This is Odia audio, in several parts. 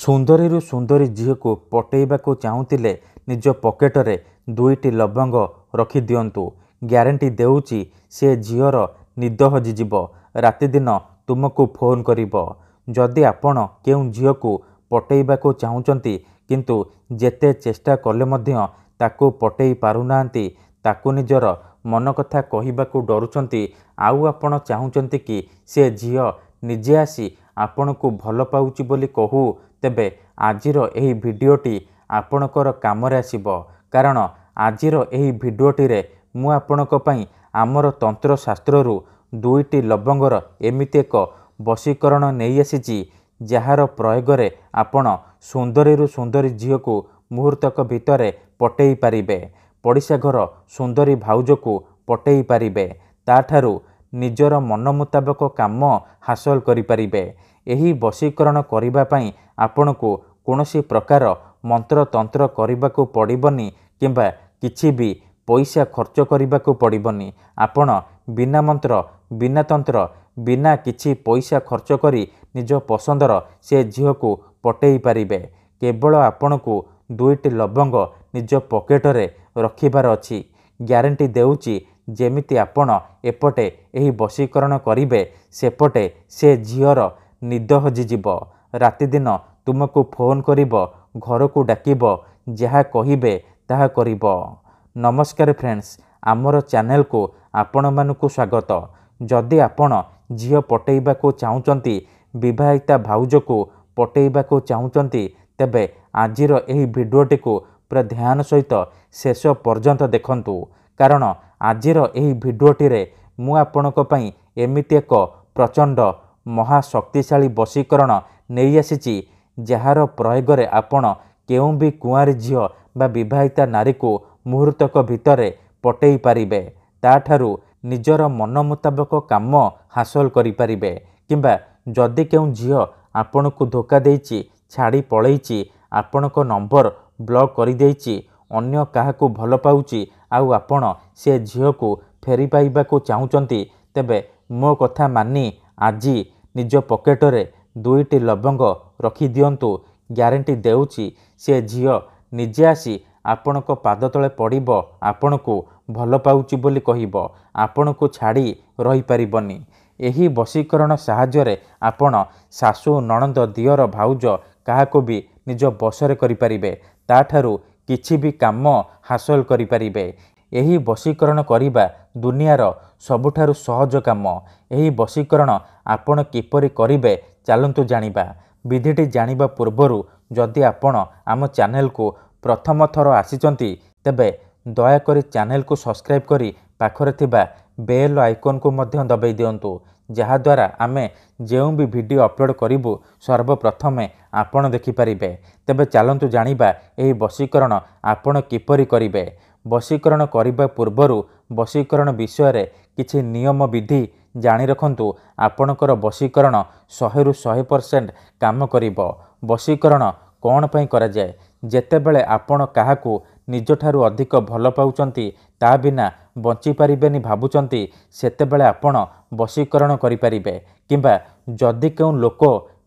ସୁନ୍ଦରୀରୁ ସୁନ୍ଦରୀ ଝିଅକୁ ପଟେଇବାକୁ ଚାହୁଁଥିଲେ ନିଜ ପକେଟରେ 2ଟି ଲବଙ୍ଗ ରଖିଦିଅନ୍ତୁ। ଗ୍ୟାରେଣ୍ଟି ଦେଉଛି ସେ ଝିଅର ନିଦ ହଜିଯିବ, ରାତିଦିନ ତୁମକୁ ଫୋନ୍ କରିବ। ଯଦି ଆପଣ କେଉଁ ଝିଅକୁ ପଟେଇବାକୁ ଚାହୁଁଛନ୍ତି କିନ୍ତୁ ଯେତେ ଚେଷ୍ଟା କଲେ ମଧ୍ୟ ତାକୁ ପଟେଇ ପାରୁନାହାନ୍ତି, ତାକୁ ନିଜର ମନ କଥା କହିବାକୁ ଡରୁଛନ୍ତି, ଆଉ ଆପଣ ଚାହୁଁଛନ୍ତି କି ସେ ଝିଅ ନିଜେ ଆସି ଆପଣଙ୍କୁ ଭଲ ପାଉଛି ବୋଲି କହୁ, ତେବେ ଆଜିର ଏହି ଭିଡ଼ିଓଟି ଆପଣଙ୍କର କାମରେ ଆସିବ। କାରଣ ଆଜିର ଏହି ଭିଡ଼ିଓଟିରେ ମୁଁ ଆପଣଙ୍କ ପାଇଁ ଆମର ତନ୍ତ୍ରଶାସ୍ତ୍ରରୁ 2ଟି ଲବଙ୍ଗର ଏମିତି ଏକ ବଶୀକରଣ ନେଇ ଆସିଛି, ଯାହାର ପ୍ରୟୋଗରେ ଆପଣ ସୁନ୍ଦରୀରୁ ସୁନ୍ଦରୀ ଝିଅକୁ ମୁହୂର୍ତ୍ତକ ଭିତରେ ପଟେଇ ପାରିବେ। ପଡ଼ିଶା ଘର ସୁନ୍ଦରୀ ଭାଉଜକୁ ପଟେଇ ପାରିବେ। ତାଠାରୁ ନିଜର ମନ ମୁତାବକ କାମ ହାସଲ କରିପାରିବେ। ଏହି ବଶୀକରଣ କରିବା ପାଇଁ ଆପଣଙ୍କୁ କୌଣସି ପ୍ରକାର ମନ୍ତ୍ରତନ୍ତ୍ର କରିବାକୁ ପଡ଼ିବନି କିମ୍ବା କିଛି ବି ପଇସା ଖର୍ଚ୍ଚ କରିବାକୁ ପଡ଼ିବନି। ଆପଣ ବିନା ମନ୍ତ୍ର, ବିନା ତନ୍ତ୍ର, ବିନା କିଛି ପଇସା ଖର୍ଚ୍ଚ କରି ନିଜ ପସନ୍ଦର ସେ ଝିଅକୁ ପଟେଇ ପାରିବେ। କେବଳ ଆପଣଙ୍କୁ 2ଟି ଲବଙ୍ଗ ନିଜ ପକେଟରେ ରଖିବାର ଅଛି। ଗ୍ୟାରେଣ୍ଟି ଦେଉଛି ଯେମିତି ଆପଣ ଏପଟେ ଏହି ବଶୀକରଣ କରିବେ, ସେପଟେ ସେ ଝିଅର ନିଦ ହଜିଯିବ, ରାତିଦିନ ତୁମକୁ ଫୋନ୍ କରିବ, ଘରକୁ ଡାକିବ, ଯାହା କହିବେ ତାହା କରିବ। ନମସ୍କାର ଫ୍ରେଣ୍ଡସ୍, ଆମର ଚ୍ୟାନେଲକୁ ଆପଣମାନଙ୍କୁ ସ୍ୱାଗତ। ଯଦି ଆପଣ ଝିଅ ପଟେଇବାକୁ ଚାହୁଁଛନ୍ତି, ବିବାହିତା ଭାଉଜକୁ ପଟେଇବାକୁ ଚାହୁଁଛନ୍ତି, ତେବେ ଆଜିର ଏହି ଭିଡ଼ିଓଟିକୁ ପୁରା ଧ୍ୟାନ ସହିତ ଶେଷ ପର୍ଯ୍ୟନ୍ତ ଦେଖନ୍ତୁ। କାରଣ ଆଜିର ଏହି ଭିଡ଼ିଓଟିରେ ମୁଁ ଆପଣଙ୍କ ପାଇଁ ଏମିତି ଏକ ପ୍ରଚଣ୍ଡ ମହାଶକ୍ତିଶାଳୀ ବଶୀକରଣ ନେଇ ଆସିଛି, ଯାହାର ପ୍ରୟୋଗରେ ଆପଣ କେଉଁ ବି କୁଆଁରୀ ଝିଅ ବା ବିବାହିତା ନାରୀକୁ ମୁହୂର୍ତ୍ତକ ଭିତରେ ପଟେଇ ପାରିବେ। ତାଠାରୁ ନିଜର ମନ ମୁତାବକ କାମ ହାସଲ କରିପାରିବେ। କିମ୍ବା ଯଦି କେଉଁ ଝିଅ ଆପଣଙ୍କୁ ଧୋକା ଦେଇଛି, ଛାଡ଼ି ପଳେଇଛି, ଆପଣଙ୍କ ନମ୍ବର ବ୍ଲକ୍ କରିଦେଇଛି, ଅନ୍ୟ କାହାକୁ ଭଲ ପାଉଛି, ଆଉ ଆପଣ ସେ ଝିଅକୁ ଫେରି ପାଇବାକୁ ଚାହୁଁଛନ୍ତି, ତେବେ ମୋ କଥା ମାନି ଆଜି ନିଜ ପକେଟରେ 2ଟି ଲବଙ୍ଗ ରଖିଦିଅନ୍ତୁ। ଗ୍ୟାରେଣ୍ଟି ଦେଉଛି ସେ ଝିଅ ନିଜେ ଆସି ଆପଣଙ୍କ ପାଦ ତଳେ ପଡ଼ିବ, ଆପଣଙ୍କୁ ଭଲ ପାଉଛି ବୋଲି କହିବ, ଆପଣଙ୍କୁ ଛାଡ଼ି ରହିପାରିବନି। ଏହି ବଶୀକରଣ ସାହାଯ୍ୟରେ ଆପଣ ଶାଶୁ, ନଣନ୍ଦ, ଦିଅର, ଭାଉଜ କାହାକୁ ବି ନିଜ ବଶରେ କରିପାରିବେ। ତାଠାରୁ କିଛି ବି କାମ ହାସଲ କରିପାରିବେ। ଏହି ବଶୀକରଣ କରିବା ଦୁନିଆର ସବୁଠାରୁ ସହଜ କାମ। ଏହି ବଶୀକରଣ ଆପଣ କିପରି କରିବେ, ଚାଲନ୍ତୁ ଜାଣିବା। ବିଧିଟି ଜାଣିବା ପୂର୍ବରୁ ଯଦି ଆପଣ ଆମ ଚ୍ୟାନେଲକୁ ପ୍ରଥମ ଥର ଆସିଛନ୍ତି, ତେବେ ଦୟାକରି ଚ୍ୟାନେଲକୁ ସବସ୍କ୍ରାଇବ୍ କରି ପାଖରେ ଥିବା ବେଲ୍ ଆଇକନ୍କୁ ମଧ୍ୟ ଦବାଇ ଦିଅନ୍ତୁ, ଯାହାଦ୍ୱାରା ଆମେ ଯେଉଁ ବି ଭିଡ଼ିଓ ଅପଲୋଡ଼ କରିବୁ ସର୍ବପ୍ରଥମେ ଆପଣ ଦେଖିପାରିବେ। ତେବେ ଚାଲନ୍ତୁ ଜାଣିବା ଏହି ବଶୀକରଣ ଆପଣ କିପରି କରିବେ। ବଶୀକରଣ କରିବା ପୂର୍ବରୁ ବଶୀକରଣ ବିଷୟରେ କିଛି ନିୟମ ବିଧି ଜାଣି ରଖନ୍ତୁ। ଆପଣଙ୍କର ବଶୀକରଣ 100ରୁ 100% କାମ କରିବ। ବଶୀକରଣ କ'ଣ ପାଇଁ କରାଯାଏ? ଯେତେବେଳେ ଆପଣ କାହାକୁ ନିଜଠାରୁ ଅଧିକ ଭଲ ପାଉଛନ୍ତି, ତା ବିନା ବଞ୍ଚିପାରିବେନି ଭାବୁଛନ୍ତି, ସେତେବେଳେ ଆପଣ ବଶୀକରଣ କରିପାରିବେ। କିମ୍ବା ଯଦି କେଉଁ ଲୋକ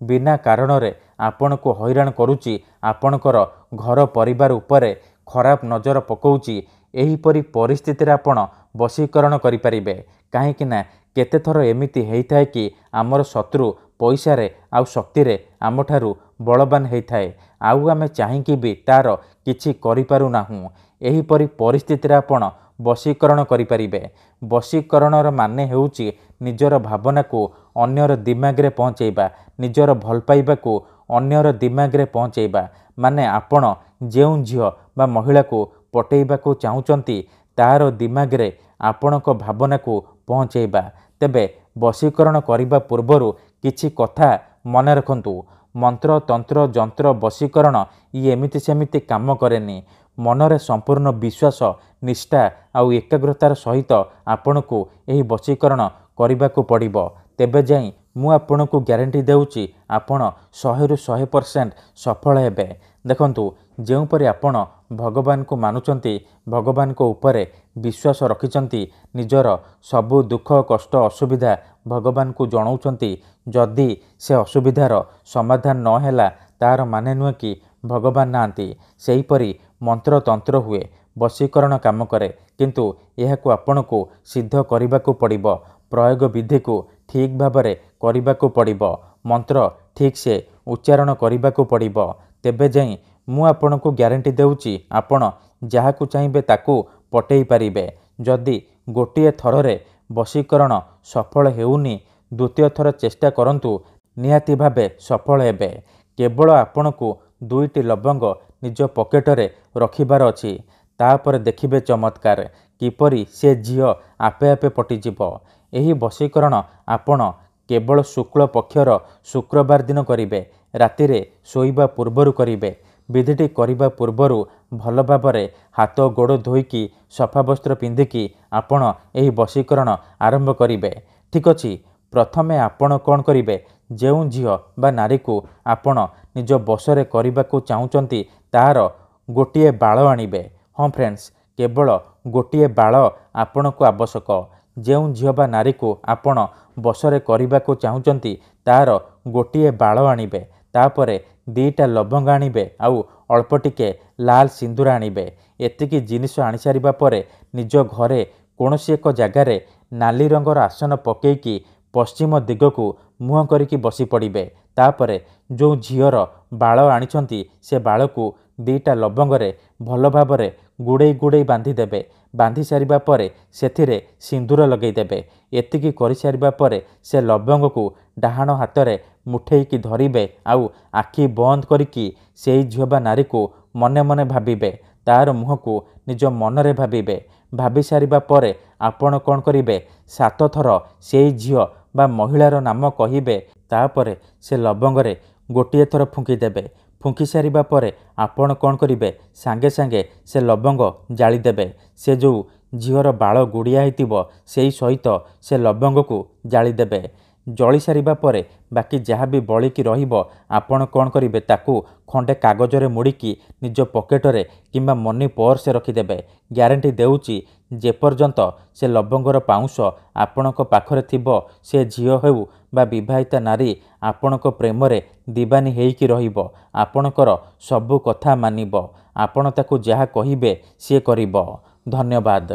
ବିନା କାରଣରେ ଆପଣଙ୍କୁ ହଇରାଣ କରୁଛି, ଆପଣଙ୍କର ଘର ପରିବାର ଉପରେ ଖରାପ ନଜର ପକାଉଛି, ଏହିପରି ପରିସ୍ଥିତିରେ ଆପଣ ବଶୀକରଣ କରିପାରିବେ। କାହିଁକି ନା କେତେଥର ଏମିତି ହେଇଥାଏ କି ଆମର ଶତ୍ରୁ ପଇସାରେ ଆଉ ଶକ୍ତିରେ ଆମଠାରୁ ବଳବାନ ହେଇଥାଏ, ଆଉ ଆମେ ଚାହିଁକି ବି ତାର କିଛି କରିପାରୁନାହୁଁ। ଏହିପରି ପରିସ୍ଥିତିରେ ଆପଣ ବଶୀକରଣ କରିପାରିବେ। ବଶୀକରଣର ମାନେ ହେଉଛି ନିଜର ଭାବନାକୁ ଅନ୍ୟର ଦିମାଗରେ ପହଞ୍ଚାଇବା, ନିଜର ଭଲ ପାଇବାକୁ ଅନ୍ୟର ଦିମାଗରେ ପହଞ୍ଚାଇବା। ମାନେ ଆପଣ ଯେଉଁ ଝିଅ ବା ମହିଳାକୁ ପଟେଇବାକୁ ଚାହୁଁଛନ୍ତି, ତାହାର ଦିମାଗରେ ଆପଣଙ୍କ ଭାବନାକୁ ପହଞ୍ଚାଇବା। ତେବେ ବଶୀକରଣ କରିବା ପୂର୍ବରୁ କିଛି କଥା ମନେ ରଖନ୍ତୁ। ମନ୍ତ୍ର, ତନ୍ତ୍ର, ଯନ୍ତ୍ର, ବଶୀକରଣ ଏମିତି ସେମିତି କାମ କରେନି। ମନରେ ସମ୍ପୂର୍ଣ୍ଣ ବିଶ୍ୱାସ, ନିଷ୍ଠା ଆଉ ଏକାଗ୍ରତାର ସହିତ ଆପଣଙ୍କୁ ଏହି ବଶୀକରଣ କରିବାକୁ ପଡ଼ିବ। ତେବେ ଯାଇ ମୁଁ ଆପଣଙ୍କୁ ଗ୍ୟାରେଣ୍ଟି ଦେଉଛି ଆପଣ 100ରୁ 100% ସଫଳ ହେବେ। ଦେଖନ୍ତୁ, ଯେଉଁପରି ଆପଣ ଭଗବାନଙ୍କୁ ମାନୁଛନ୍ତି, ଭଗବାନଙ୍କ ଉପରେ ବିଶ୍ୱାସ ରଖିଛନ୍ତି, ନିଜର ସବୁ ଦୁଃଖ, କଷ୍ଟ, ଅସୁବିଧା ଭଗବାନଙ୍କୁ ଜଣାଉଛନ୍ତି, ଯଦି ସେ ଅସୁବିଧାର ସମାଧାନ ନ ହେଲା, तार माने नुहे कि भगवान नांती। सेहीपरि मंत्रतंत्र हुए, वशीकरण काम करे, किंतु यहाकू आपणकू सिद्ध करने को पड़िबो। प्रयोग विधि को ठीक भाबरे करने को पड़िबो। मंत्र ठीक से उच्चारण करने को पड़िबो। तेबे जाई मु आपणकू ग्यारंटी देउची आपण जहाकू चाहिए ताकू पटेई पारिबे। जदि गोटिए थररे वशीकरण सफल हेउनी द्वितीय थर चेष्टा करंतु, निहाती भावे सफल हेबे। केवल आपणकू 2टी लवंग निज पकेटरे रखिबार अछि। तापर देखिबे चमत्कार किपरि से झियो आपे आपे पटिजिबो। एही वशीकरण आपण केवल शुक्ल पक्षर शुक्रवार दिन करिबे। रातिरे शोइबा पूर्वरु करिबे। विधिटी करिबा पूर्वरु भल भाबरे हाथ गोड़ धोईकी सफा वस्त्र पिंधिकी आपण एही वशीकरण आरंभ करिबे। ठीक अछि। प्रथमे आपण कौन करिबे, जेउ झियो बा नारी को आपण निज बसरे करने चाहूँगी तार गोटे बाल आनिबे। हाँ फ्रेंड्स, केवल गोटे बाल आपण को आवश्यक। जेउ झियो बा नारी को आपण बसरे करने चाहूँगी तार गोटे बाल आनिबे। तापरे 2टा लवंग आनिबे आउ अल्प टिके लाल सिंदूर आनिबे। एतिकी जिनिस आनी सारिबा परे निज घरे कौनसी एक जगार नाली रंगर आसन पकेकी पश्चिम दिग को मुह करिकी बसी पड़िबे। तापरे जो झियर बाल आनिछंती से बाल को 2टा लवंगरे भल भाबरे गुड़े गुड़े बांधी देबे। बांधी सारिबा परे सेथिरे सिंदूर लगेई देबे। एतिकी करि सारिबा परे से लवंग को डाहाण हातरे मुठेईकी धरिबे आउ आखि बंद करिकी सेई झियो बा नारी को मने मने भाबिबे। तार मुह को निज मनरे भाबिबे। भाबी सारिबा परे आपण कौन करिबे, 7 थर सेई झियो बा महिलार नाम कहिबे। तापरे से लवंगरे गोटिए थर फुंकी देबे। फुंकी सारिबा परे आपण कौन करिबे, सांगे सांगे से लवंग जाली देबे। से जो झियर बाल गुड़िया होइतिबो सेई सहित से लवंग को जाली देबे। जली सारिबा परे बाकी जहाँ भी बलिकी रहिबो आपण कौन करिबे, ताकू खंडे कागजरे मुड़िकी निज पकेटरे किंबा मनी पर्स रखिदेबे। ग्यारंटी देउची जेपर्यंत से लवंगर पाउंस आपणक पाखरे थिबो से झियो हेउ बा विवाहिता नारी आपणक प्रेमरे दीवानी हेइकी रहिबो। आपणकर सबु कथा मानिबो। आपण ताकू जहा कहिबे से करिबो। धन्यवाद।